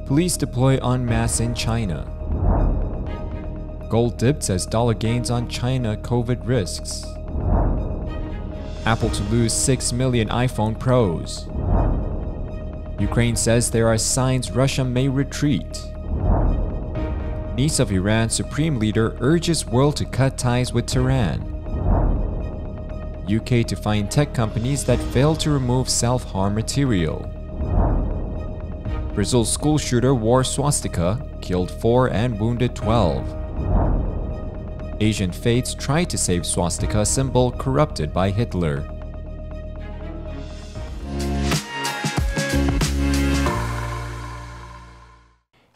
Police deploy en masse in China. Gold dips as dollar gains on China COVID risks. Apple to lose 6 million iPhone Pros. Ukraine says there are signs Russia may retreat. Niece of Iran's supreme leader urges world to cut ties with Tehran. UK to fine tech companies that fail to remove self-harm material. Brazil's school shooter wore swastika, killed 4 and wounded 12. Asian faiths try to save swastika symbol corrupted by Hitler.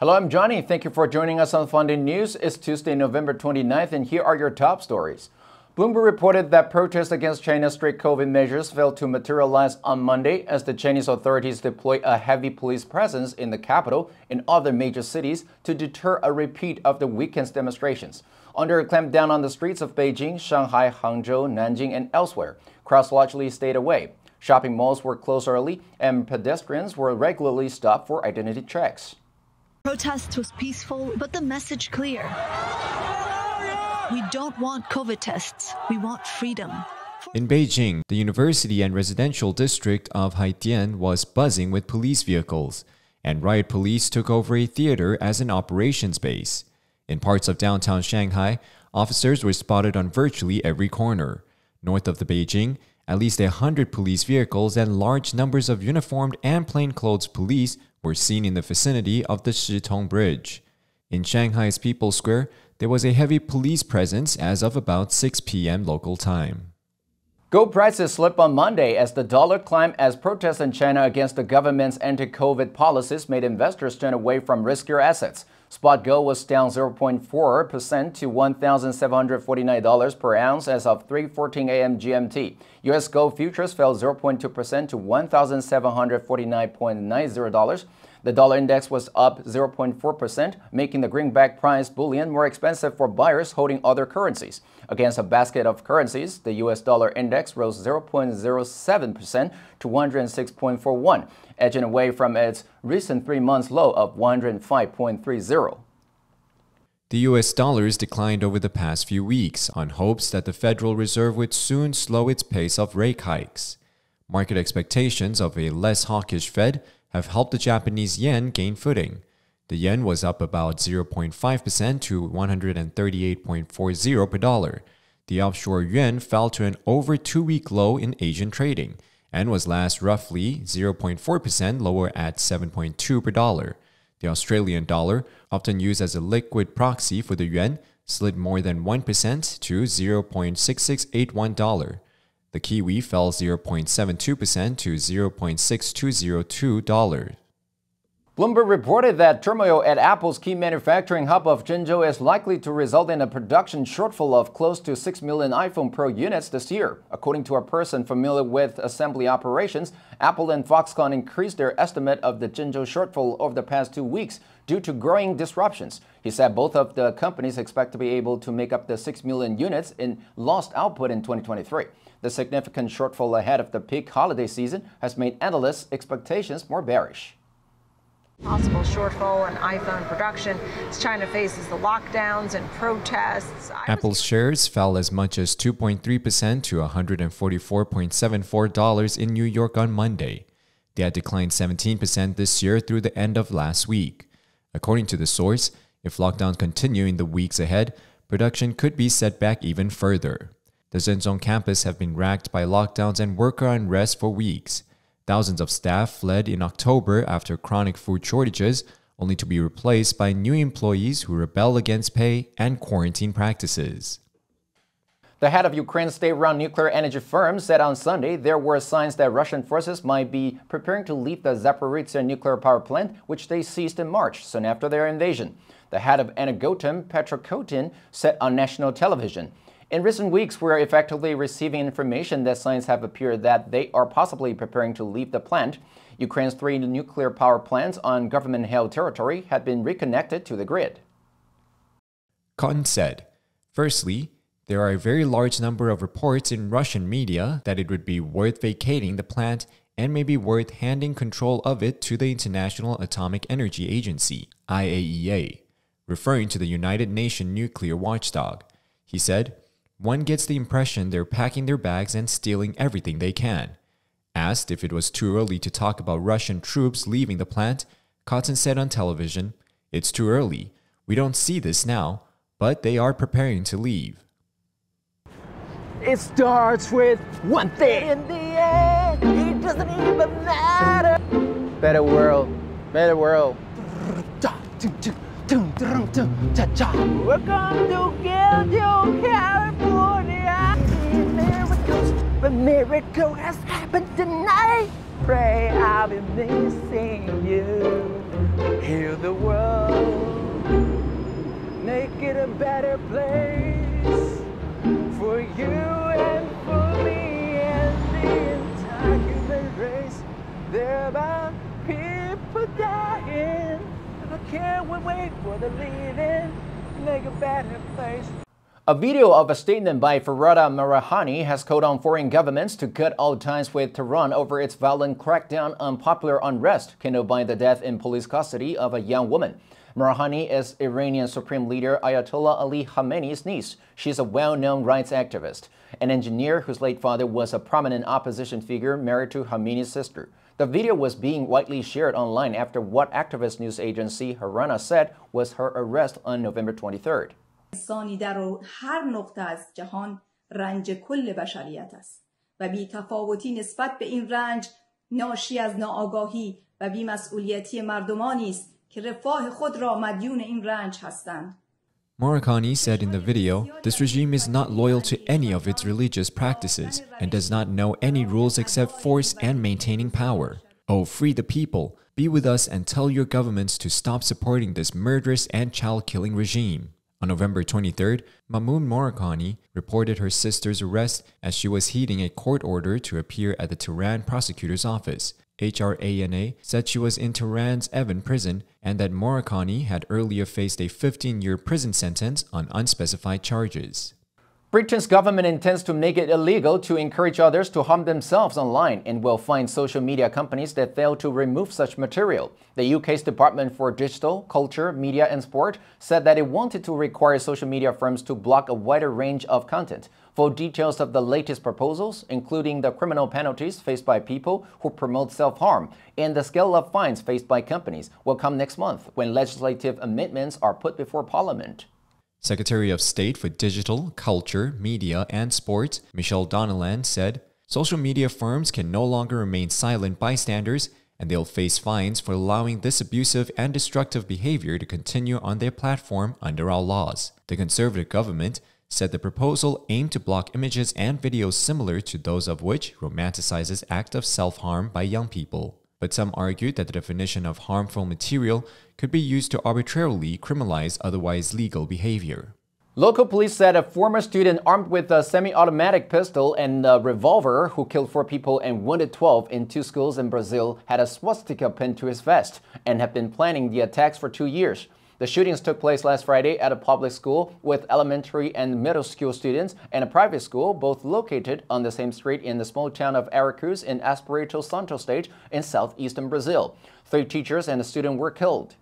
Hello, I'm Johnny. Thank you for joining us on FUNDAY News. It's Tuesday, November 29th, and here are your top stories. Bloomberg reported that protests against China's strict COVID measures failed to materialize on Monday as the Chinese authorities deploy a heavy police presence in the capital and other major cities to deter a repeat of the weekend's demonstrations. Under a clampdown on the streets of Beijing, Shanghai, Hangzhou, Nanjing, and elsewhere, crowds largely stayed away. Shopping malls were closed early, and pedestrians were regularly stopped for identity checks. Protest was peaceful, but the message clear. We don't want COVID tests. We want freedom. In Beijing, the university and residential district of Haidian was buzzing with police vehicles, and riot police took over a theater as an operations base. In parts of downtown Shanghai, officers were spotted on virtually every corner. North of the Beijing, at least 100 police vehicles and large numbers of uniformed and plainclothes police were seen in the vicinity of the Shitong Bridge. In Shanghai's People's Square, there was a heavy police presence as of about 6 p.m. local time. Gold prices slipped on Monday as the dollar climbed as protests in China against the government's anti-COVID policies made investors turn away from riskier assets. Spot gold was down 0.4% to $1,749 per ounce as of 3:14 a.m. GMT. U.S. gold futures fell 0.2% to $1,749.90. The dollar index was up 0.4%, making the greenback price bullion more expensive for buyers holding other currencies. Against a basket of currencies, the U.S. dollar index rose 0.07% to 106.41, edging away from its recent 3-month low of 105.30. The U.S. dollars declined over the past few weeks on hopes that the Federal Reserve would soon slow its pace of rate hikes. Market expectations of a less hawkish Fed have helped the Japanese yen gain footing. The yen was up about 0.5% to 138.40 per dollar. The offshore yuan fell to an over 2-week low in Asian trading and was last roughly 0.4% lower at 7.2 per dollar. The Australian dollar, often used as a liquid proxy for the yuan, slid more than 1% to $0.6681 dollar. The Kiwi fell 0.72% to $0.6202. Bloomberg reported that turmoil at Apple's key manufacturing hub of Zhengzhou is likely to result in a production shortfall of close to 6 million iPhone Pro units this year. According to a person familiar with assembly operations, Apple and Foxconn increased their estimate of the Zhengzhou shortfall over the past 2 weeks due to growing disruptions. He said both of the companies expect to be able to make up the 6 million units in lost output in 2023. The significant shortfall ahead of the peak holiday season has made analysts' expectations more bearish. Possible shortfall in iPhone production as China faces the lockdowns and protests. Apple's shares fell as much as 2.3% to $144.74 in New York on Monday. They had declined 17% this year through the end of last week. According to the source, if lockdowns continue in the weeks ahead, production could be set back even further. The Zhengzhou campus have been racked by lockdowns and worker unrest for weeks. Thousands of staff fled in October after chronic food shortages, only to be replaced by new employees who rebel against pay and quarantine practices. The head of Ukraine's state-run nuclear energy firm said on Sunday there were signs that Russian forces might be preparing to leave the Zaporizhzhia nuclear power plant, which they seized in March, soon after their invasion. The head of Energoatom, Petrokotin, said on national television, "In recent weeks, we are effectively receiving information that signs have appeared that they are possibly preparing to leave the plant. Ukraine's 3 nuclear power plants on government-held territory had been reconnected to the grid." Cotton said, "Firstly, there are a very large number of reports in Russian media that it would be worth vacating the plant and may be worth handing control of it to the International Atomic Energy Agency, IAEA, referring to the United Nations nuclear watchdog. He said, "One gets the impression they're packing their bags and stealing everything they can." Asked if it was too early to talk about Russian troops leaving the plant, Cotton said on television, "It's too early. We don't see this now, but they are preparing to leave." It starts with one thing. In the end, it doesn't even matter. Better world, better world. Welcome to Gildo, California. Miracles, the miracle has happened tonight. Pray I'll be missing you. Heal the world, make it a better place for you and for me and the entire human race. There are people dying. I can't wait for the leaving. Make a better place. A video of a statement by Farhada Marahani has called on foreign governments to cut all ties with Tehran over its violent crackdown on popular unrest kindled by the death in police custody of a young woman. Marahani is Iranian Supreme Leader Ayatollah Ali Khamenei's niece. She's a well-known rights activist, an engineer whose late father was a prominent opposition figure married to Khamenei's sister. The video was being widely shared online after what activist news agency Harana said was her arrest on November 23rd. انسانی در هر نقطه از جهان رنج کل بشریت است و بی‌تفاوتی نسبت به این رنج ناشی از ناآگاهی و بی‌مسئولیتی مردمانی است که رفاه خود را مدیون این رنج هستند. Morikani said in the video, "This regime is not loyal to any of its religious practices and does not know any rules except force and maintaining power. Oh, free the people, be with us and tell your governments to stop supporting this murderous and child-killing regime." On November 23rd, Mamoun Morikani reported her sister's arrest as she was heeding a court order to appear at the Tehran prosecutor's office. HRANA said she was in Tehran's Evin prison and that Morikani had earlier faced a 15-year prison sentence on unspecified charges. Britain's government intends to make it illegal to encourage others to harm themselves online and will fine social media companies that fail to remove such material. The UK's Department for Digital, Culture, Media and Sport said that it wanted to require social media firms to block a wider range of content. Full details of the latest proposals, including the criminal penalties faced by people who promote self-harm and the scale of fines faced by companies, will come next month when legislative amendments are put before Parliament. Secretary of State for Digital, Culture, Media and Sport, Michelle Donnellan, said, "Social media firms can no longer remain silent bystanders, and they'll face fines for allowing this abusive and destructive behavior to continue on their platform under our laws." The Conservative government said the proposal aimed to block images and videos similar to those of which romanticizes acts of self-harm by young people. But some argued that the definition of harmful material could be used to arbitrarily criminalize otherwise legal behavior. Local police said a former student armed with a semi-automatic pistol and a revolver who killed 4 people and wounded 12 in 2 schools in Brazil had a swastika pinned to his vest and had been planning the attacks for 2 years. The shootings took place last Friday at a public school with elementary and middle school students and a private school, both located on the same street in the small town of Aracruz in Espírito Santo state in southeastern Brazil. 3 teachers and a student were killed.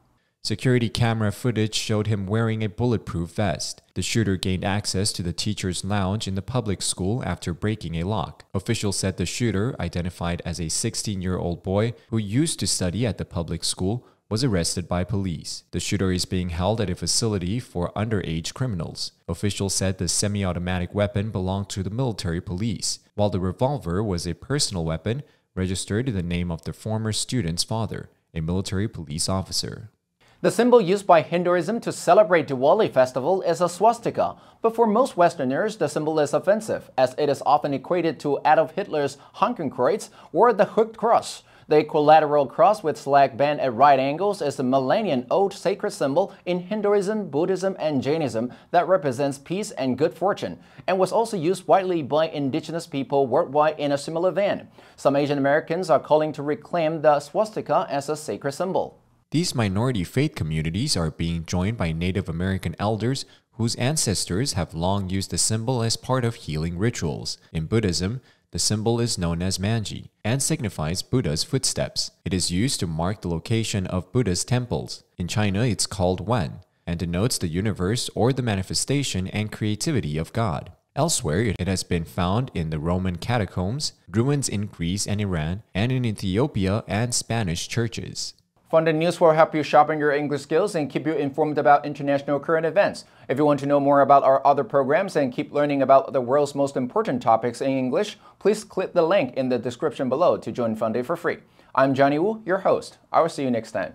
Security camera footage showed him wearing a bulletproof vest. The shooter gained access to the teacher's lounge in the public school after breaking a lock. Officials said the shooter, identified as a 16-year-old boy who used to study at the public school, was arrested by police. The shooter is being held at a facility for underage criminals. Officials said the semi-automatic weapon belonged to the military police, while the revolver was a personal weapon registered in the name of the former student's father, a military police officer. The symbol used by Hinduism to celebrate Diwali festival is a swastika, but for most Westerners, the symbol is offensive, as it is often equated to Adolf Hitler's Hakenkreuz or the hooked cross. The equilateral cross with slag bent at right angles is a millennium-old sacred symbol in Hinduism, Buddhism, and Jainism that represents peace and good fortune, and was also used widely by indigenous people worldwide in a similar vein. Some Asian Americans are calling to reclaim the swastika as a sacred symbol. These minority faith communities are being joined by Native American elders whose ancestors have long used the symbol as part of healing rituals. In Buddhism, The symbol is known as manji and signifies Buddha's footsteps. It is used to mark the location of Buddha's temples. In China, it's called wan and denotes the universe or the manifestation and creativity of God. Elsewhere, it has been found in the Roman catacombs, ruins in Greece and Iran, and in Ethiopia and Spanish churches. FUNDAY News will help you sharpen your English skills and keep you informed about international current events. If you want to know more about our other programs and keep learning about the world's most important topics in English, please click the link in the description below to join FUNDAY for free. I'm Johnny Wu, your host. I will see you next time.